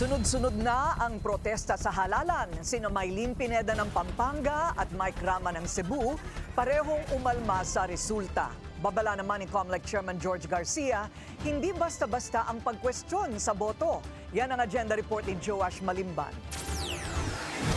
Sunod-sunod na ang protesta sa halalan. Sina Mylene Pineda ng Pampanga at Mike Rama ng Cebu, parehong umalma sa resulta. Babala naman ni COMELEC Chairman George Garcia, hindi basta-basta ang pagkwestiyon sa boto. Yan ang agenda report ni Joash Malimban.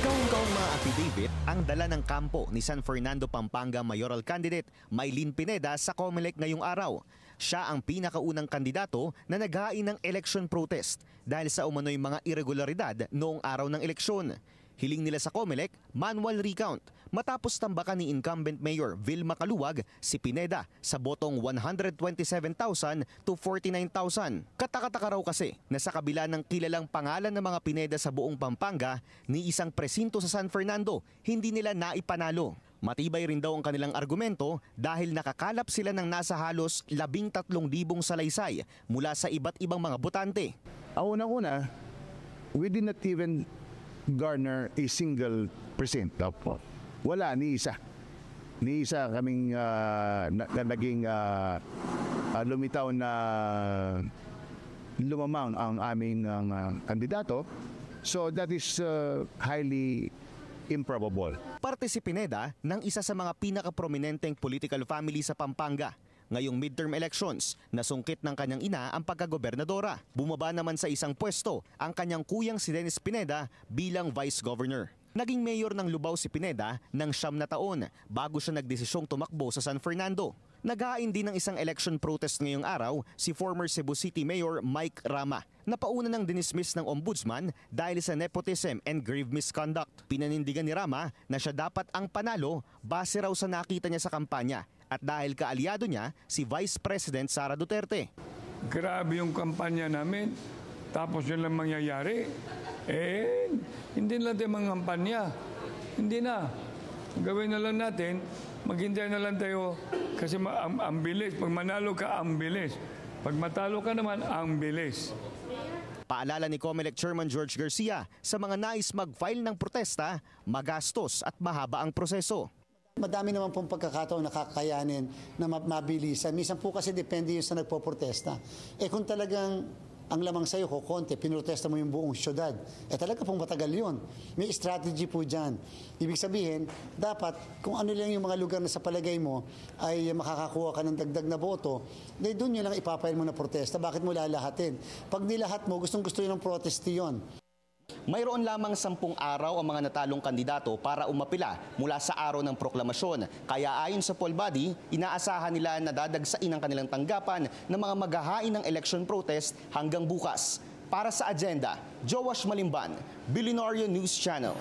Kaung-kaung mga affidavit ang dala ng kampo ni San Fernando Pampanga mayoral candidate Mylene Pineda sa COMELEC ngayong araw. Siya ang pinakaunang kandidato na naghain ng election protest dahil sa umano'y mga irregularidad noong araw ng eleksyon. Hiling nila sa COMELEC, manual recount matapos tambakan ni incumbent Mayor Vilma Caluwag si Pineda sa botong 127,000 to 49,000. Katakataka raw kasi na sa kabila ng kilalang pangalan ng mga Pineda sa buong Pampanga, ni isang presinto sa San Fernando, hindi nila naipanalo. Matibay rin daw ang kanilang argumento dahil nakakalap sila ng nasa halos 13,000 salaysay mula sa iba't ibang mga botante. Unang-una, we did not even garner a single percent. Wala, ni isa. Ni isa kaming naging lumitaw na lumamang ang aming kandidato. So that is highly improbable. Parte si Pineda ng isa sa mga pinaka-prominenteng political family sa Pampanga. Ngayong midterm elections, nasungkit ng kanyang ina ang pagkagobernadora. Bumaba naman sa isang pwesto ang kanyang kuyang si Dennis Pineda bilang vice governor. Naging mayor ng Lubao si Pineda ng 9 na taon bago siya nagdesisyong tumakbo sa San Fernando. Naghain din ng isang election protest ngayong araw si former Cebu City Mayor Mike Rama. Napauna ng dinismiss ng ombudsman dahil sa nepotism and grave misconduct. Pinanindigan ni Rama na siya dapat ang panalo base raw sa nakita niya sa kampanya at dahil kaalyado niya si Vice President Sara Duterte. Grabe yung kampanya namin, tapos yun lang mangyayari. Hindi natin mga kampanya. Hindi na. Gawin na lang natin, maghintay na lang tayo kasi ang bilis. Pag manalo ka, ang bilis. Pag matalo ka naman, ang bilis. Paalala ni COMELEC Chairman George Garcia, sa mga nais mag-file ng protesta, magastos at mahaba ang proseso. Madami naman pong pagkakataon na kakayanin na mabilisan. Minsan po kasi depende yun sa nagpo-protesta. Kung talagang ang lamang sa'yo ko, konti, pinrotesta mo yung buong syudad. Talaga pong matagal yun. May strategy po dyan. Ibig sabihin, dapat kung ano lang yung mga lugar na sa palagay mo ay makakakuha ka ng dagdag na boto, dahil doon nyo lang ipapile mo na protesta. Bakit mo lalahatin? Pag nilahat mo, gustong-gusto yun ng protest yun. Mayroon lamang 10 araw ang mga natalong kandidato para umapila mula sa araw ng proklamasyon. Kaya ayon sa poll body, inaasahan nila na dadagsain ang kanilang tanggapan ng mga maghahain ng election protest hanggang bukas. Para sa agenda, Joash Malimban, Billionaire News Channel.